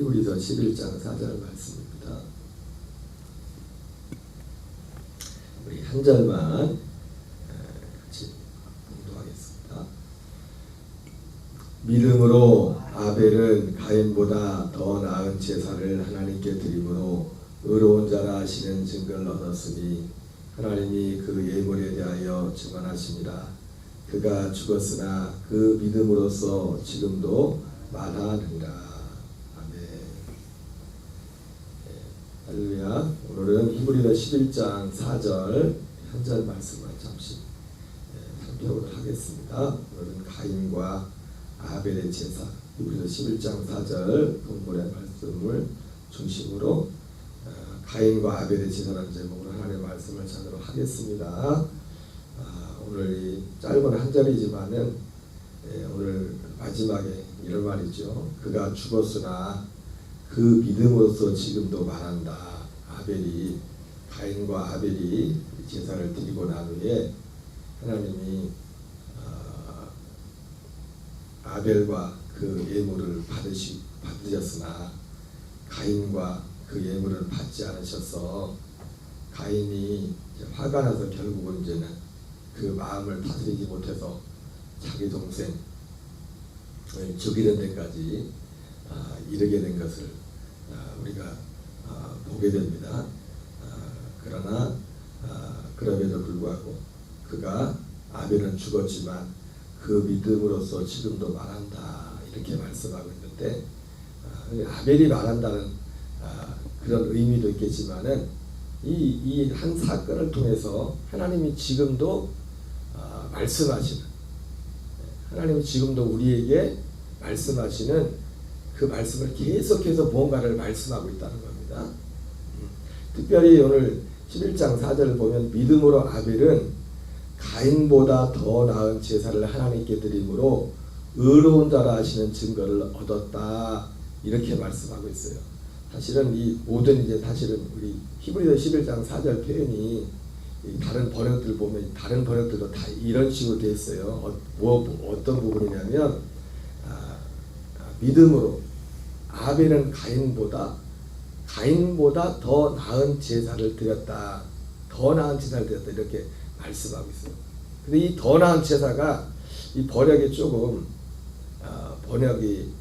히브리서 11장 4절 말씀입니다. 우리 한 절만 같이 공부하겠습니다. 믿음으로 아벨은 가인보다 더 나은 제사를 하나님께 드림으로 의로운 자라 하시는 증거를 얻었으니 하나님이 그 예물에 대하여 증언하십니다. 그가 죽었으나 그 믿음으로써 지금도 말하느니라. 아멘. 할렐루야. 오늘은 히브리서 11장 4절 한 절 말씀을 잠시 살펴보도록 하겠습니다. 오늘은 가인과 아벨의 제사, 히브리서 11장 4절 본문의 말씀을 중심으로 가인과 아벨의 제사라는 제목으로 하나님의 말씀을 전하도록 하겠습니다. 오늘 이 짧은 한 절이지만은 오늘 마지막에 이런 말이죠. 그가 죽었으나 그 믿음으로써 지금도 말한다. 아벨이 가인과 아벨이 제사를 드리고 난 후에 하나님이 아벨과 그 예물을 받으셨으나 가인과 그 예물을 받지 않으셔서 가인이 화가 나서 결국은 이제는 그 마음을 다스리지 못해서 자기 동생 죽이는 데까지 이르게 된 것을 우리가 보게 됩니다. 그러나 그럼에도 불구하고 그가 아벨은 죽었지만 그 믿음으로써 지금도 말한다 이렇게 말씀하고 있는데 아벨이 말한다는 그런 의미도 있겠지만은 이 한 사건을 통해서 하나님이 지금도 말씀하시는, 하나님이 지금도 우리에게 말씀하시는 그 말씀을 계속해서 무언가를 말씀하고 있다는 겁니다. 특별히 오늘 11장 4절을 보면 믿음으로 아벨은 가인보다 더 나은 제사를 하나님께 드림으로 의로운 자라 하시는 증거를 얻었다 이렇게 말씀하고 있어요. 사실은 이 모든 이제 사실은 우리 히브리서 11장 4절 표현이 다른 번역들 보면 다른 번역들도 다 이런 식으로 되어 있어요. 어떤 부분이냐면 믿음으로 아벨은 가인보다 더 나은 제사를 드렸다. 더 나은 제사를 드렸다 이렇게 말씀하고 있어요. 근데 이 더 나은 제사가 이 번역이 조금 번역이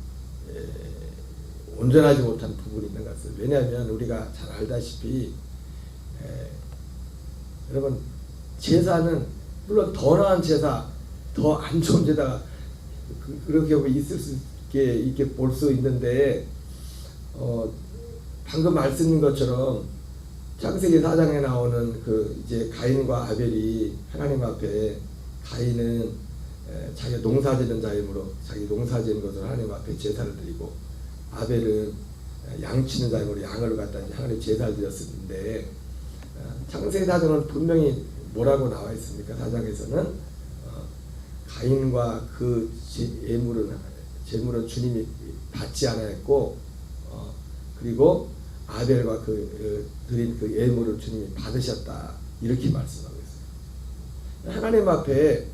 온전하지 못한 부분이 있는 것 같아요. 왜냐하면 우리가 잘 알다시피 여러분 제사는 물론 더 나은 제사, 더 안 좋은 제사가 그렇게 있을 수 있게 볼 수 있는데 방금 말씀인 것처럼 창세기 4장에 나오는 그 이제 가인과 아벨이 하나님 앞에 가인은 자기가 농사지는 자이므로 자기 농사지는 것을 하나님 앞에 제사를 드리고 아벨은 양치는 자이므로 양을 갖다 하나님 제사를 드렸었는데 창세기 4장은 분명히 뭐라고 나와 있습니까? 4장에서는 가인과 그 제물은 주님이 받지 않았고 그리고 아벨과 드린 그 예물을 주님이 받으셨다 이렇게 말씀하고 있어요. 하나님 앞에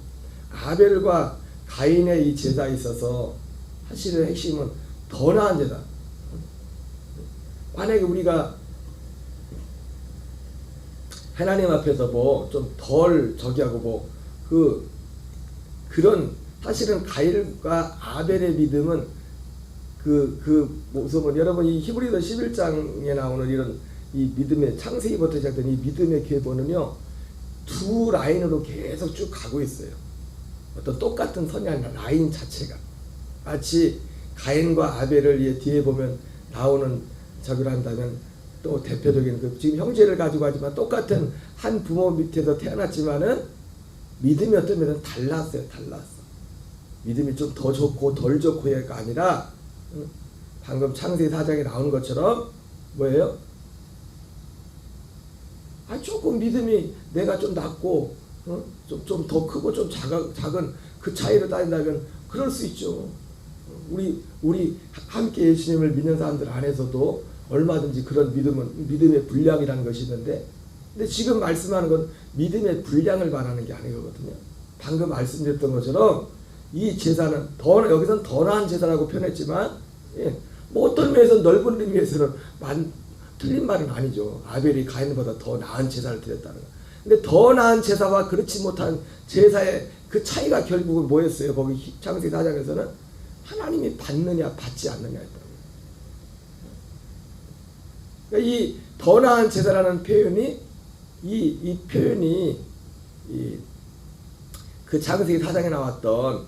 아벨과 가인의 이 제사에 있어서 사실은 핵심은 더 나은 제사. 만약에 우리가 하나님 앞에서 뭐 좀 덜 저기하고 뭐 그런 사실은 가인과 아벨의 믿음은 그 모습은 여러분 이 히브리서 11장에 나오는 이런 이 믿음의 창세기부터 시작된 이 믿음의 계보는요 두 라인으로 계속 쭉 가고 있어요. 어떤 똑같은 선이 아니라 라인 자체가 마치 가인과 아벨을 뒤에 보면 나오는 저기를 한다면 또 대표적인 지금 형제를 가지고 하지만 똑같은 한 부모 밑에서 태어났지만은 믿음이 어떤 면은 달랐어요. 믿음이 좀 더 좋고 덜 좋고가 아니라 방금 창세기 4장에 나온 것처럼 뭐예요? 조금 믿음이 내가 좀 낮고 좀 더 크고 좀 작은 그 차이로 따진다면 그럴 수 있죠. 우리 함께 예수님을 믿는 사람들 안에서도 얼마든지 그런 믿음의 분량이라는 것이 있는데 근데 지금 말씀하는 건 믿음의 분량을 말하는 게 아니거든요. 방금 말씀드렸던 것처럼 이 제사는 여기서는 더 나은 제사라고 표현했지만 뭐 어떤 면에서 넓은 의미에서는 틀린 말은 아니죠. 아벨이 가인보다 더 나은 제사를 드렸다는 거. 근데 더 나은 제사와 그렇지 못한 제사의 그 차이가 결국은 뭐였어요? 거기 창세기 4장에서는 하나님이 받느냐 받지 않느냐 했다는 거예요. 그러니까 이 더 나은 제사라는 표현이 이 표현이 그 창세기 4장에 나왔던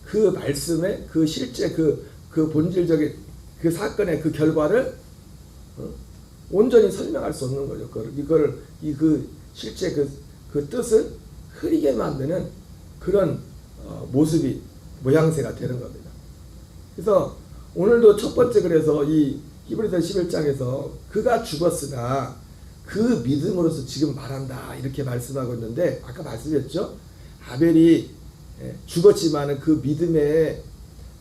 그 말씀의 그 실제 그 본질적인 그 사건의 그 결과를 온전히 설명할 수 없는 거죠. 이거를 그 실제 그 뜻을 흐리게 만드는 그런 모습이 모양새가 되는 겁니다. 그래서 오늘도 첫 번째 그래서 이 히브리서 11장에서 그가 죽었으나 그 믿음으로서 지금 말한다 이렇게 말씀하고 있는데 아까 말씀드렸죠. 아벨이 죽었지만은 그 믿음의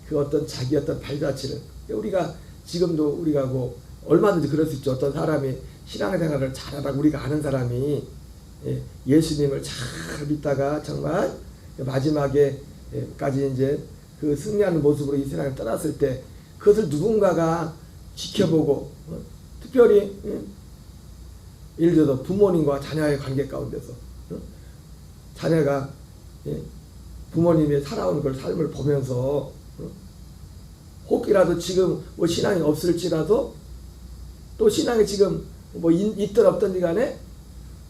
그 어떤 자기 어떤 발자취를 우리가 지금도 우리가 뭐 얼마든지 그럴 수 있죠. 어떤 사람이 신앙생활을 잘하다가 우리가 아는 사람이 예수님을 잘 믿다가 정말 마지막에까지 이제 그 승리하는 모습으로 이 세상을 떠났을 때 그것을 누군가가 지켜보고 특별히 예를 들어서 부모님과 자녀의 관계 가운데서 자녀가 부모님의 살아온 그 삶을 보면서 혹이라도 지금 뭐 신앙이 없을지라도 또 신앙이 지금 뭐 있든 없든지 간에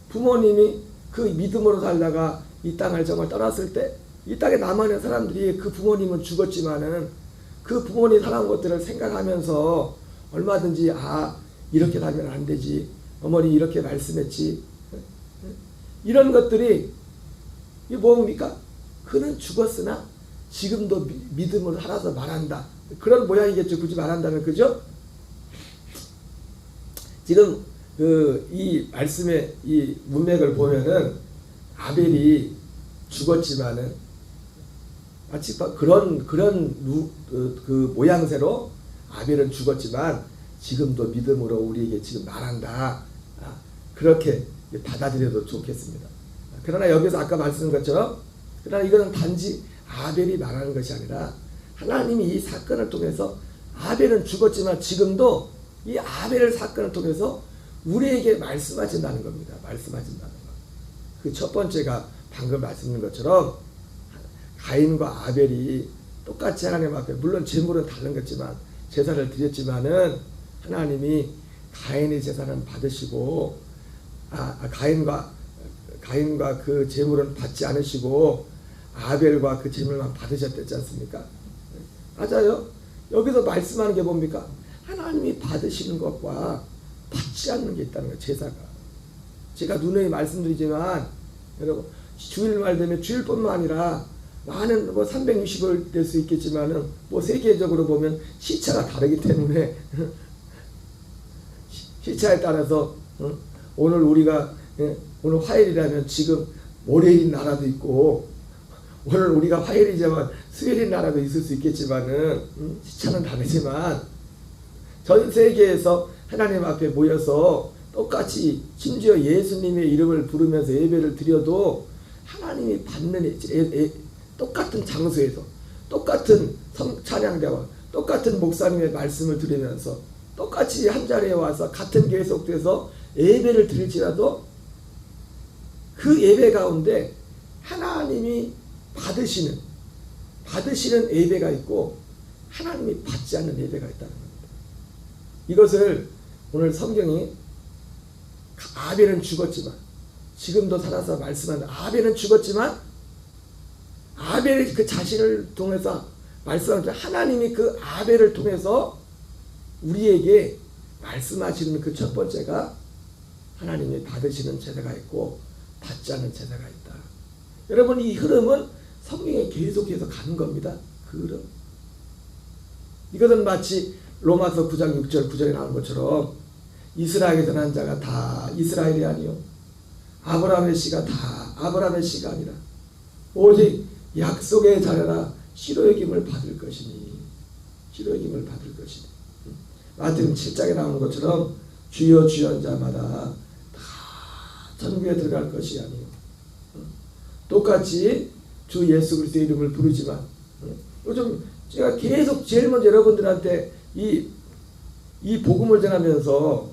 부모님이 그 믿음으로 살다가 이 땅을 정말 떠났을 때 이 땅에 남아있는 사람들이 그 부모님은 죽었지만은 그 부모님 살아온 것들을 생각하면서 얼마든지 이렇게 살면 안 되지, 어머니 이렇게 말씀했지, 이런 것들이 이게 뭡니까? 그는 죽었으나 지금도 믿음으로 살아서 말한다. 그런 모양이겠죠. 굳이 말한다면, 그죠? 지금 이 말씀의 이 문맥을 보면은 아벨이 죽었지만은 마치 그런 그 모양새로 아벨은 죽었지만 지금도 믿음으로 우리에게 지금 말한다. 그렇게 받아들여도 좋겠습니다. 그러나 여기서 아까 말씀드린 것처럼 그러나 이거는 단지 아벨이 말하는 것이 아니라 하나님이 이 사건을 통해서 아벨은 죽었지만 지금도 이 아벨 사건을 통해서 우리에게 말씀하신다는 겁니다. 말씀하신다는 것. 그 첫 번째가 방금 말씀드린 것처럼 가인과 아벨이 똑같이 하나님 앞에 물론 제물은 다른 거지만 제사를 드렸지만은 하나님이 가인의 제사는 받으시고 가인과 그 제물은 받지 않으시고 아벨과 그 제물만 받으셨댔지 않습니까? 맞아요. 여기서 말씀하는 게 뭡니까? 하나님이 받으시는 것과 받지 않는 게 있다는 거예요. 제사가. 제가 누누이 말씀드리지만 여러분 주일말 되면 주일뿐만 아니라 많은 뭐 360일 될 수 있겠지만은 뭐 세계적으로 보면 시차가 다르기 때문에 시차에 따라서 오늘 우리가 오늘 화요일이라면 지금 월요일인 나라도 있고 오늘 우리가 화요일이지만 수요일인 나라도 있을 수 있겠지만은 시차는 다르지만 전 세계에서 하나님 앞에 모여서 똑같이 심지어 예수님의 이름을 부르면서 예배를 드려도 하나님이 받는 똑같은 장소에서 똑같은 찬양대와 똑같은 목사님의 말씀을 들으면서 똑같이 한자리에 와서 같은 교회 속에서 예배를 드릴지라도 그 예배 가운데 하나님이 받으시는 예배가 있고 하나님이 받지 않는 예배가 있다는 겁니다. 이것을 오늘 성경이 아벨은 죽었지만 지금도 살아서 말씀하는 아벨은 죽었지만 아벨이 그 자신을 통해서 말씀하는 하나님이 그 아벨을 통해서 우리에게 말씀하시는 그 첫 번째가 하나님이 받으시는 제사가 있고 받지 않는 제사가 있다. 여러분 이 흐름은 성경에 계속해서 가는 겁니다. 그 흐름. 이것은 마치 로마서 9장 6절 9절에 나온 것처럼 이스라엘에서 난 자가 다 이스라엘이 아니요 아브라함의 씨가 다 아브라함의 씨가 아니라 오직 약속의 자녀라 시로 여김을 받을 것이니 시로 여김을 받을 것이니 마태복음 7장에 나오는 것처럼 주여 주여 한 자마다 다 천국에 들어갈 것이 아니요 똑같이 주 예수 그리스도의 이름을 부르지만 요즘 제가 계속 제일 먼저 여러분들한테 이 복음을 전하면서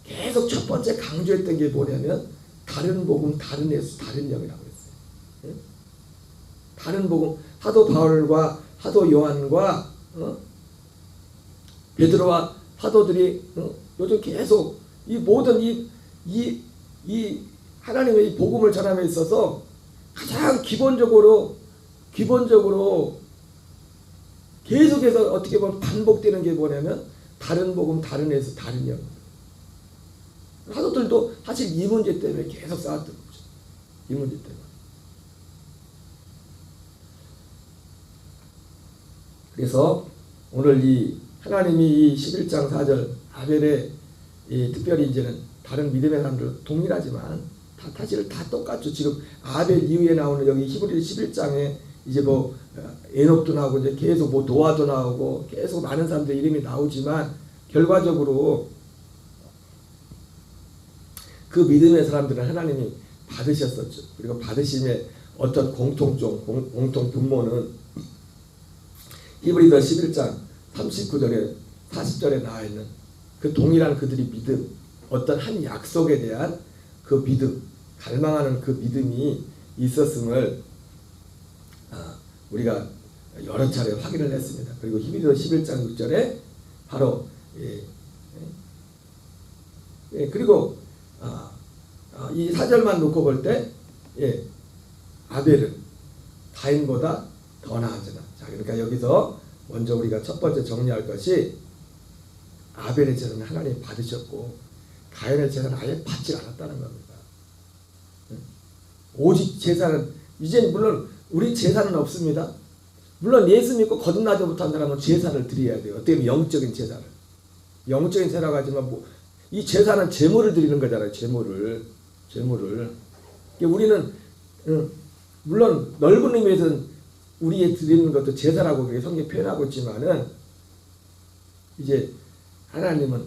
계속 첫 번째 강조했던 게 뭐냐면 다른 복음, 다른 예수, 다른 영이라고 했어요. 다른 복음, 사도 바울과 사도 요한과 베드로와 사도들이 요즘 계속 이 모든 이 하나님의 이 복음을 전함에 있어서 가장 기본적으로 계속해서 어떻게 보면 반복되는 게 뭐냐면 다른 복음, 다른 예수, 다른 영. 사도들도 사실 이 문제 때문에 계속 싸웠던 거죠. 이 문제 때문에. 그래서 오늘 이 하나님이 이 11장 4절 아벨의 특별히 이제는 다른 믿음의 사람들 동일하지만 사실 다 똑같죠. 지금 아벨 이후에 나오는 여기 히브리서 11장에 이제 뭐 에녹도 나오고 이제 계속 뭐 노아도 나오고 계속 많은 사람들 이름이 나오지만 결과적으로 그 믿음의 사람들은 하나님이 받으셨었죠. 그리고 받으심의 어떤 공통 분모는 히브리서 11장 39절에 40절에 나와 있는 그 동일한 그들이 믿음, 어떤 한 약속에 대한 그 믿음, 갈망하는 그 믿음이 있었음을 우리가 여러 차례 확인을 했습니다. 그리고 히브리서 11장 6절에 바로 그리고 이 4절만 놓고 볼 때 아벨은 가인보다 더 나아지나. 자, 그러니까 여기서 먼저 우리가 첫 번째 정리할 것이 아벨의 제사는 하나님 받으셨고 가인의 제사는 아예 받지 않았다는 겁니다. 오직 제사는 이제 물론 우리 제사는 없습니다. 물론 예수 믿고 거듭나지 못한 사람은 제사를 드려야 돼요. 어떻게 보면 영적인 제사를. 영적인 제사라고 하지만 이 제사는 제물을 드리는 거잖아요. 제물을. 우리는 물론 넓은 의미에서는 우리의 드리는 것도 제사라고 그렇게 성경에 표현하고 있지만은 이제 하나님은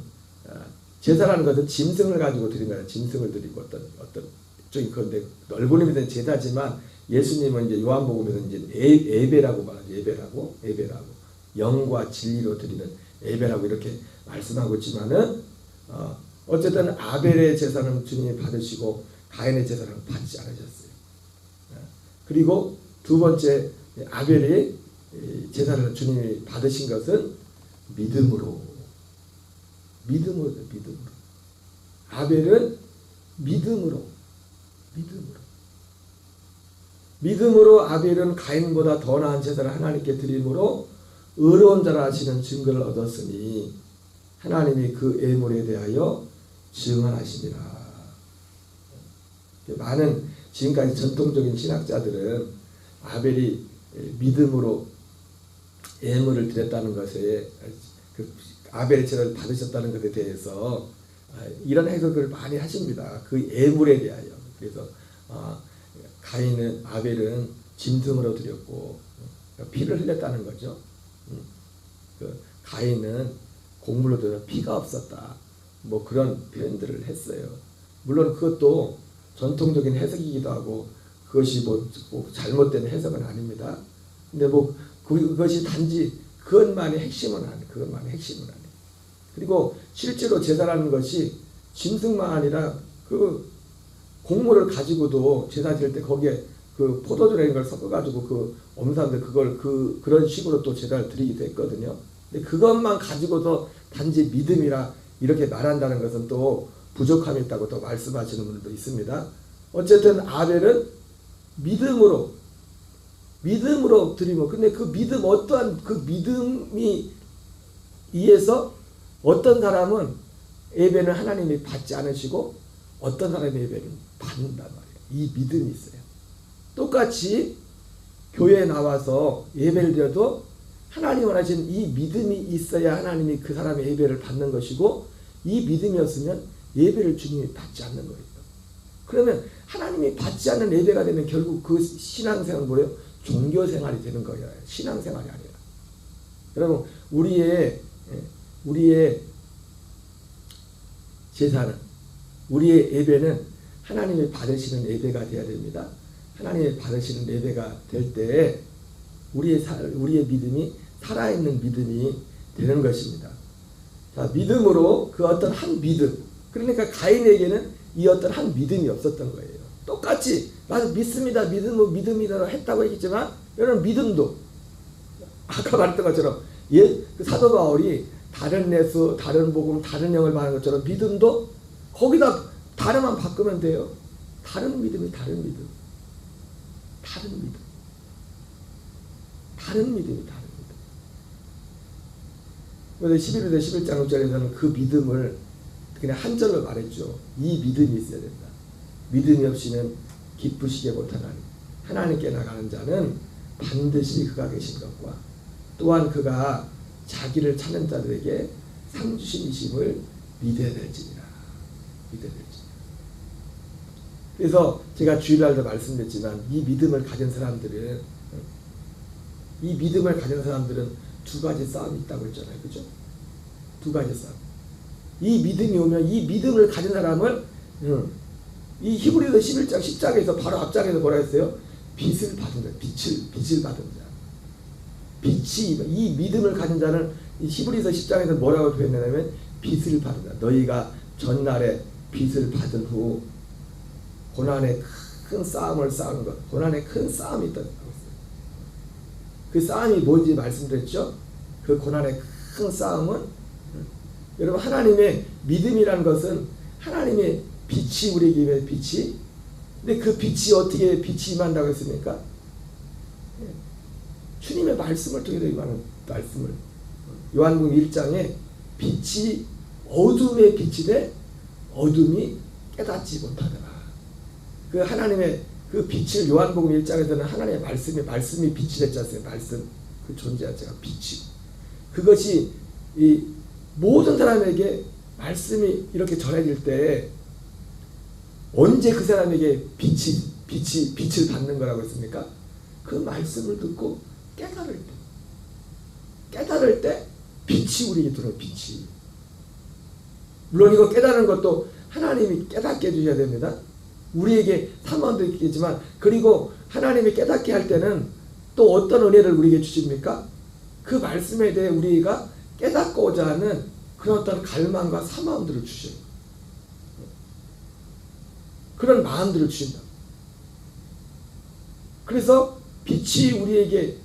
제사라는 것은 짐승을 가지고 드린 거예요. 짐승을 드리고 어떤 쪽이 그런데 넓은 의미에서는 제사지만 예수님은 이제 요한복음에서 이제 예배라고 말하죠. 예배라고 영과 진리로 드리는 예배라고 이렇게 말씀하고 있지만은 어쨌든 아벨의 제사는 주님이 받으시고 가인의 제사는 받지 않으셨어요. 그리고 두 번째 아벨의 제사를 주님이 받으신 것은 믿음으로. 아벨은 믿음으로 아벨은 가인보다 더 나은 제사를 하나님께 드림으로 의로운 자라 하시는 증거를 얻었으니 하나님이 그 예물에 대하여 증언하시니라. 많은 지금까지 전통적인 신학자들은 아벨이 믿음으로 예물을 드렸다는 것에 아벨의 제사를 받으셨다는 것에 대해서 이런 해석을 많이 하십니다. 그 예물에 대하여. 그래서 아벨은 짐승으로 드렸고 피를 흘렸다는 거죠. 가인은 곡물로 드려 피가 없었다. 뭐 그런 표현들을 했어요. 물론 그것도 전통적인 해석이기도 하고 그것이 뭐 잘못된 해석은 아닙니다. 근데 뭐 그것이 단지 그것만의 핵심은 아니에요. 그리고 실제로 제사라는 것이 짐승만 아니라 그 곡물을 가지고도 제사 드릴 때 거기에 그 포도주라는 걸 섞어가지고 그 엄사인데 그걸 그런 식으로 또 제사를 드리기도 했거든요. 근데 그것만 가지고도 단지 믿음이라 이렇게 말한다는 것은 또 부족함이 있다고 또 말씀하시는 분들도 있습니다. 어쨌든 아벨은 믿음으로 드리면 근데 그 믿음 어떠한 그 믿음이 의해서 어떤 사람은 예배는 하나님이 받지 않으시고 어떤 사람의 예배는 받는단 말이에요. 이 믿음이 있어요. 똑같이 교회에 나와서 예배를 드려도 하나님 원하시는 이 믿음이 있어야 하나님이 그 사람의 예배를 받는 것이고 이 믿음이 없으면 예배를 주님이 받지 않는 거예요. 그러면 하나님이 받지 않는 예배가 되면 결국 그 신앙생활은 뭐예요? 종교생활이 되는 거예요. 신앙생활이 아니라. 여러분 우리의 제사는 우리의 예배는 하나님이 받으시는 예배가 되어야 됩니다. 하나님이 받으시는 예배가 될 때 우리의 믿음이 살아있는 믿음이 되는 것입니다. 자, 믿음으로 그 어떤 한 믿음. 그러니까 가인에게는 이 어떤 한 믿음이 없었던 거예요. 똑같이 나도 믿습니다. 믿음이라 했다고 했지만 여러분 믿음도 아까 말했던 것처럼 그 사도 바울이 다른 예수, 다른 복음, 다른 영을 말하는 것처럼 믿음도 거기다 단어만 바꾸면 돼요. 다른 믿음이 다른 믿음. 다른 믿음. 다른 믿음이 다른 믿음. 그래서 11대 11장 6절에서는 그 믿음을 그냥 한 절로 말했죠. 이 믿음이 있어야 된다. 믿음이 없이는 기쁘시게 못하나니 하나님께 나가는 자는 반드시 그가 계신 것과 또한 그가 자기를 찾는 자들에게 상 주심이심을 믿어야 될지니라. 믿어야 될지니라. 그래서 제가 주일날도 말씀드렸지만 이 믿음을 가진 사람들은 두 가지 싸움이 있다고 했잖아요. 그죠? 두 가지 싸움. 이 믿음이 오면 이 믿음을 가진 사람을 이 히브리서 11장 10장에서 바로 앞장에서 뭐라 했어요? 빛을 받은 자, 빛을 받은 자. 빛이 이 믿음을 가진 자는 이 히브리서 10장에서 뭐라고 표현했냐면 빛을 받은 자. 너희가 전날에 빛을 받은 후 고난의 큰 싸움을 싸우는 것. 고난의 큰 싸움이 있다고 했어요. 그 싸움이 뭔지 말씀드렸죠? 그 고난의 큰 싸움은 여러분 하나님의 믿음이라는 것은 하나님의 빛이 우리에게 임해 빛이. 근데 그 빛이 어떻게 빛이 임한다고 했습니까? 주님의 말씀을 통해서 임하는 말씀을. 요한복음 1장에 빛이 어둠의 빛이 돼 어둠이 깨닫지 못하더라. 그 하나님의 그 빛을 요한복음 1장에서는 하나님의 말씀이 빛이 됐지 않습니까? 말씀 그 존재 자체가 빛이. 그것이 이 모든 사람에게 말씀이 이렇게 전해질 때 언제 그 사람에게 빛을 받는 거라고 했습니까? 그 말씀을 듣고 깨달을 때 빛이 우리에게 들어요. 빛이. 물론 이거 깨달은 것도 하나님이 깨닫게 해주셔야 됩니다. 우리에게 사모함도 있겠지만 그리고 하나님이 깨닫게 할 때는 또 어떤 은혜를 우리에게 주십니까? 그 말씀에 대해 우리가 깨닫고자 하는 그런 어떤 갈망과 사모함들을 주셔요. 그런 마음들을 주신다. 그래서 빛이 우리에게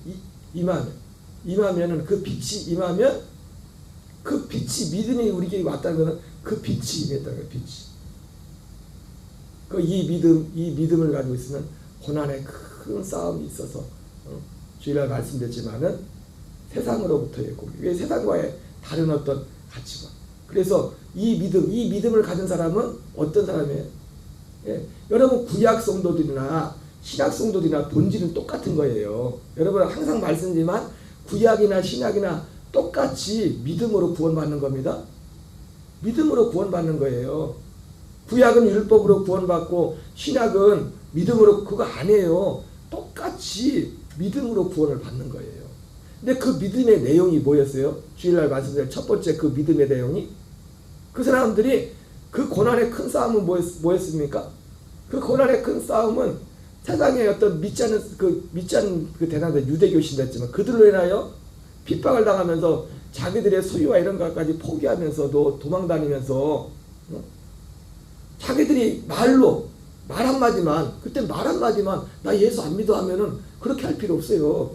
임하면은 그 빛이 임하면 그 빛이 믿음이 우리에게 왔다는 것은 그 빛이 임했다는 거예요. 빛이. 이 믿음을 가지고 있으면 고난의 큰 싸움이 있어서 주일날 말씀드렸지만은 세상으로부터의 공격. 왜 세상과의 다른 어떤 가치관. 그래서 이 믿음을 가진 사람은 어떤 사람이에요? 예, 여러분 구약 성도들이나 신약 성도들이나 본질은 똑같은 거예요. 여러분 항상 말씀드리지만 구약이나 신약이나 똑같이 믿음으로 구원받는 겁니다. 믿음으로 구원받는 거예요. 구약은 율법으로 구원받고 신약은 믿음으로 그거 아니에요. 똑같이 믿음으로 구원을 받는 거예요. 근데 그 믿음의 내용이 뭐였어요? 주일날 말씀드린 첫 번째 그 믿음의 내용이 그 사람들이 그 고난의 큰 싸움은 뭐였습니까? 그 고난의 큰 싸움은 세상에 어떤 믿지 않는 그 대단한 유대교 신자였지만 그들로 인하여 핍박을 당하면서 자기들의 소유와 이런 것까지 포기하면서도 도망다니면서 자기들이 말 한마디만 그때 말 한마디만 나 예수 안 믿어 하면은 그렇게 할 필요 없어요.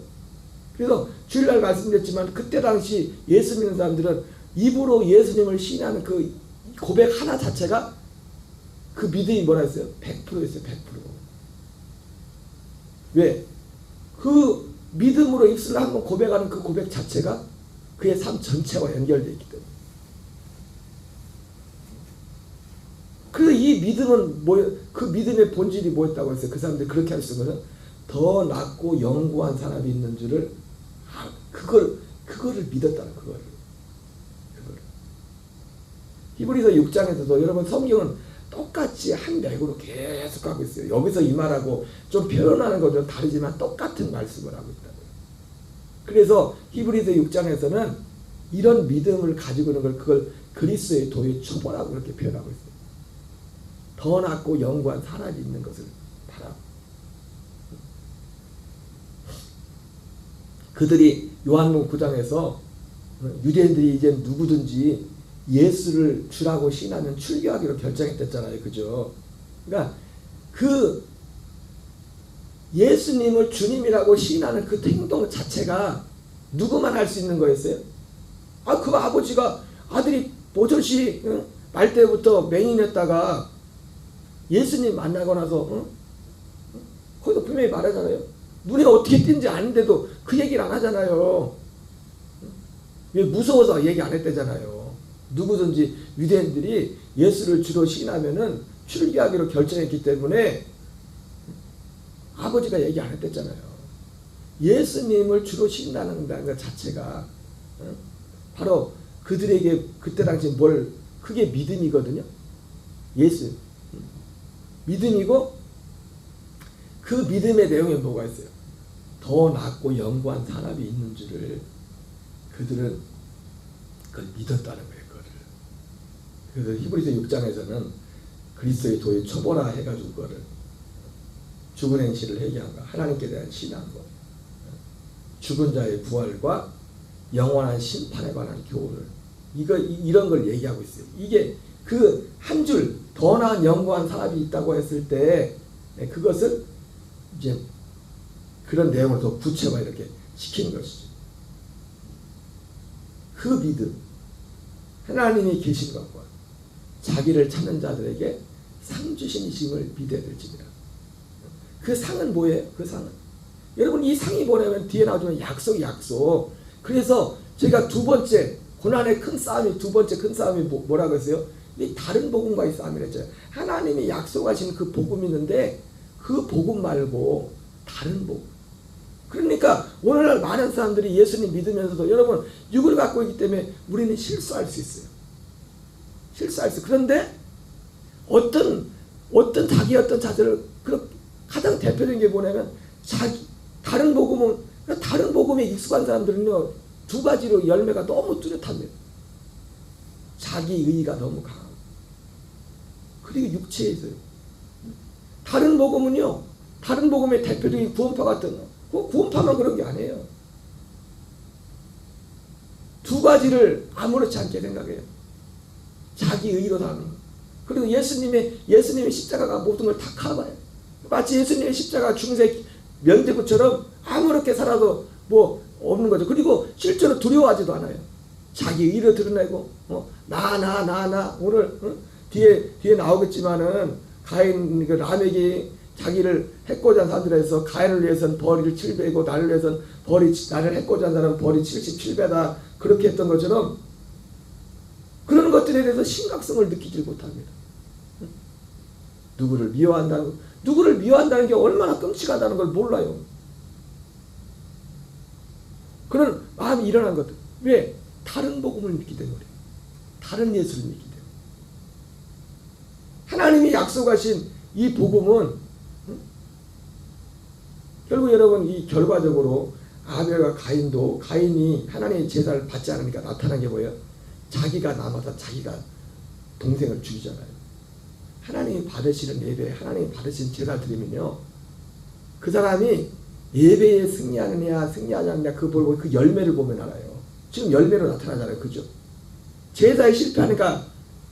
그래서 주일날 말씀드렸지만 그때 당시 예수 믿는 사람들은 입으로 예수님을 시인하는 그 고백 하나 자체가 그 믿음이 뭐라 했어요? 100%였어요. 100%. 왜? 그 믿음으로 입술로 한번 고백하는 그 고백 자체가 그의 삶 전체와 연결되어 있기 때문에. 그래서 이 믿음은 그 믿음의 본질이 뭐였다고 했어요? 그 사람들이 그렇게 할 수 있는 것은 더 낫고 영구한 사람이 있는 줄을 그거를 믿었다는 그거를. 히브리서 6장에서도 여러분 성경은 똑같이 한 맥으로 계속 가고 있어요. 여기서 이 말하고 좀 표현하는 거 좀 다르지만 똑같은 말씀을 하고 있다고요. 그래서 히브리서 6장에서는 이런 믿음을 가지고 있는 걸 그걸 그리스도의 도의 초보라고 그렇게 표현하고 있어요. 더 낫고 영구한 사람이 있는 것을 바라고. 그들이 요한복음 9장에서 유대인들이 이제 누구든지 예수를 주라고 시인하면 출교하기로 결정했댔잖아요. 그죠? 그러니까 그 예수님을 주님이라고 시인하는 그 행동 자체가 누구만 할 수 있는 거였어요? 그 아버지가 아들이 보젓이 말 때부터 맹인했다가 예수님 만나고 나서 거기서 분명히 말하잖아요. 눈에 어떻게 뜬지 아는데도 그 얘기를 안 하잖아요. 왜? 무서워서 얘기 안 했대잖아요. 누구든지 유대인들이 예수를 주로 시인하면은 출교하기로 결정했기 때문에 아버지가 얘기 안 했댔잖아요. 예수님을 주로 시인하는 것 자체가 바로 그들에게 그때 당시 그게 믿음이거든요. 예수 믿음이고, 그 믿음의 내용에 뭐가 있어요? 더 낮고 영구한 산업이 있는 줄을 그들은 그걸 믿었다는 거예요. 그래서 히브리서 6장에서는 그리스도의 도에 초보라 해가지고 그거를 죽은 행실을 회개한 거, 하나님께 대한 신앙, 죽은 자의 부활과 영원한 심판에 관한 교훈을 이런 걸 얘기하고 있어요. 이게 그 한 줄 더 나은 영원한 산업이 있다고 했을 때 그것을 이제 그런 내용을 더 구체화 이렇게 시키는 것이죠. 그 믿음, 하나님이 계신 것과 자기를 찾는 자들에게 상 주신이심을 믿어야 될지니라. 그 상은 뭐예요? 그 상은 여러분, 이 상이 뭐냐면 뒤에 나오지만 약속. 그래서 저희가 두 번째 고난의 큰 싸움이, 두 번째 큰 싸움이 뭐라고 했어요? 이 다른 복음과의 싸움이라 했잖아요. 하나님이 약속하신 그 복음이 있는데 그 복음 말고 다른 복음. 그러니까 오늘날 많은 사람들이 예수님 믿으면서도 여러분 육을 갖고 있기 때문에 우리는 실수할 수 있어요. 그런데 어떤 자기 어떤 자세를 가장 대표적인 게 뭐냐면 다른 복음에 익숙한 사람들은요 두 가지로 열매가 너무 뚜렷합니다. 자기 의의가 너무 강하고, 그리고 육체에 있어요. 다른 복음의 대표적인 구원파 같은 거, 구원파만 그런 게 아니에요. 두 가지를 아무렇지 않게 생각해요. 자기 의의로 사는 거. 그리고 예수님의 십자가가 모든 걸 다 커버해요. 마치 예수님의 십자가 중세 면제부처럼 아무렇게 살아도 뭐 없는 거죠. 그리고 실제로 두려워하지도 않아요. 자기 의의로 드러내고 나 오늘 뒤에 나오겠지만은 가인 라멕이 자기를 해코자 한 사람들에서 가인을 위해서는 벌이 7배고 나를 위해서는 나를 해코자 한 사람은 벌이 77배다 그렇게 했던 것처럼 그런 것들에 대해서 심각성을 느끼지 못합니다. 누구를 미워한다는 게 얼마나 끔찍하다는 걸 몰라요. 그런 마음이 일어난 것들. 왜? 다른 복음을 믿기 때문에, 다른 예수를 믿기 때문에. 하나님이 약속하신 이 복음은 결국 여러분 이 결과적으로 아벨과 가인이 하나님의 제사를 받지 않으니까 나타난 게 뭐예요? 자기가 남아서 자기가 동생을 죽이잖아요. 하나님이 받으시는 예배, 하나님이 받으시는 제사 드리면요, 그 사람이 예배에 승리하느냐 승리하지 않느냐 그 열매를 보면 알아요. 지금 열매로 나타나잖아요. 그죠? 제사에 실패하니까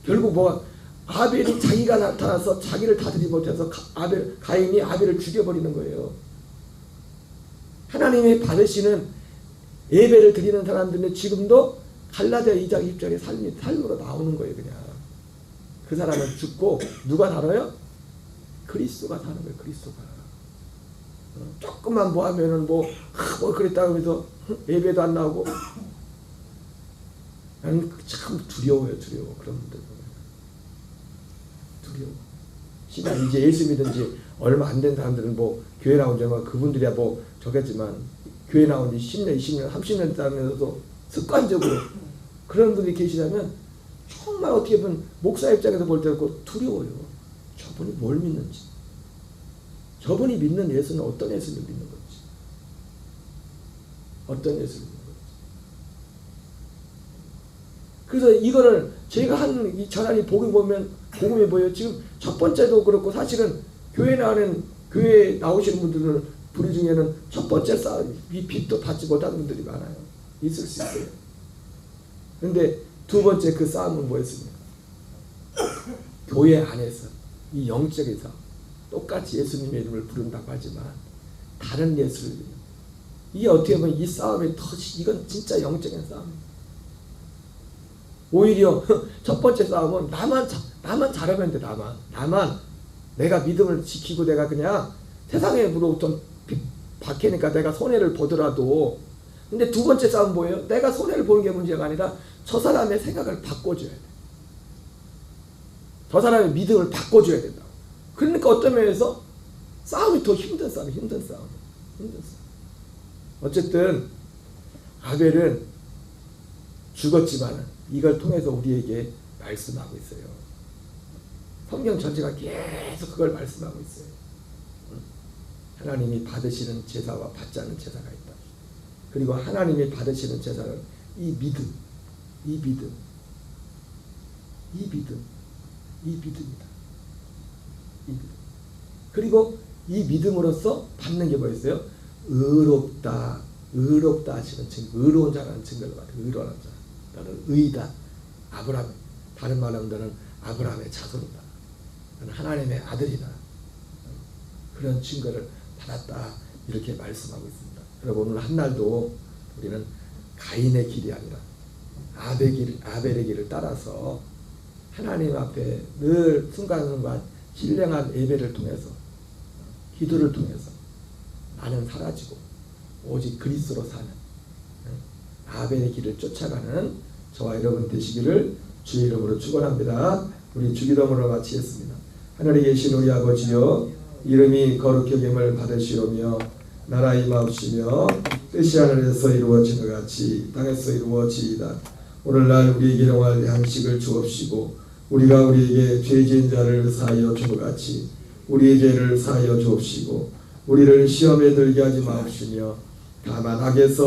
결국 아벨이 자기가 나타나서 자기를 다스리지 못해서 가인이 아벨을 죽여버리는 거예요. 하나님이 받으시는 예배를 드리는 사람들은 지금도 갈라디아 2장 1절의 삶으로 나오는 거예요. 그냥 그 사람은 죽고 누가 살아요? 그리스도가 사는 거예요. 그리스도가. 조금만 뭐 하면은 뭐 그랬다고 해서 예배도 안 나오고. 나는 참 두려워요. 그런 분들 보면 두려워. 시간 이제 예수 믿은 지 얼마 안 된 사람들은 뭐 교회 나온 지 그분들이야 뭐 저겠지만 교회 나온 지 10년, 20년, 30년 되면서도 습관적으로 그런 분들이 계시다면 정말 어떻게 보면 목사 입장에서 볼 때 두려워요. 저분이 뭘 믿는지, 저분이 믿는 예수는 어떤 예수를 믿는 건지, 어떤 예수를 믿는 건지. 그래서 이거를 제가 한 전환이 복음이 뭐예요? 지금 첫 번째도 그렇고 사실은 교회 나오시는 분들은 우리 중에는 첫 번째 빚도 받지 못한 분들이 많아요. 있을 수 있어요. 근데 두 번째 그 싸움은 뭐였습니까? 교회 안에서 이 영적에서 똑같이 예수님의 이름을 부른다고 하지만 다른 예수를, 이게 어떻게 보면 이 싸움이 더, 이건 진짜 영적인 싸움입니다. 오히려 첫 번째 싸움은 나만 잘하면 돼. 나만 내가 믿음을 지키고 내가 그냥 세상으로부터 박해니까 내가 손해를 보더라도. 근데 두 번째 싸움은 뭐예요? 내가 손해를 보는 게 문제가 아니라 저 사람의 생각을 바꿔줘야 돼. 저 사람의 믿음을 바꿔줘야 된다. 그러니까 어떤 면에서 싸움이 더 힘든 싸움. 어쨌든 아벨은 죽었지만 이걸 통해서 우리에게 말씀하고 있어요. 성경 전체가 계속 그걸 말씀하고 있어요. 하나님이 받으시는 제사와 받지 않는 제사가 있다. 그리고 하나님이 받으시는 제사는 이 믿음이다. 그리고 이 믿음으로써 받는 게 뭐였어요? 의롭다 하시는 증거, 의로운 자라는 증거를 받아요. 의로운 자, 나는 의다. 아브라함, 다른 말로 하면 너는 아브라함의 자손이다. 너는 하나님의 아들이다. 그런 증거를 받았다. 이렇게 말씀하고 있습니다. 여러분, 오늘 한날도 우리는 가인의 길이 아니라 아벨의 길을 따라서 하나님 앞에 늘 순간순간 신령한 예배를 통해서, 기도를 통해서 나는 사라지고 오직 그리스도로 사는 아벨의 길을 쫓아가는 저와 여러분 되시기를 주의 이름으로 축원합니다. 우리 주기도문으로 마치겠습니다. 하늘에 계신 우리 아버지여, 이름이 거룩히 여김을 받으시오며 나라 임하옵시며 뜻이 하늘에서 이루어지는 것 같이 땅에서 이루어지이다. 오늘날 우리에게 일용할 양식을 주옵시고 우리가 우리에게 죄 지은 자를 사하여 준 것 같이 우리의 죄를 사하여 주옵시고 우리를 시험에 들게 하지 마옵시며 다만 악에서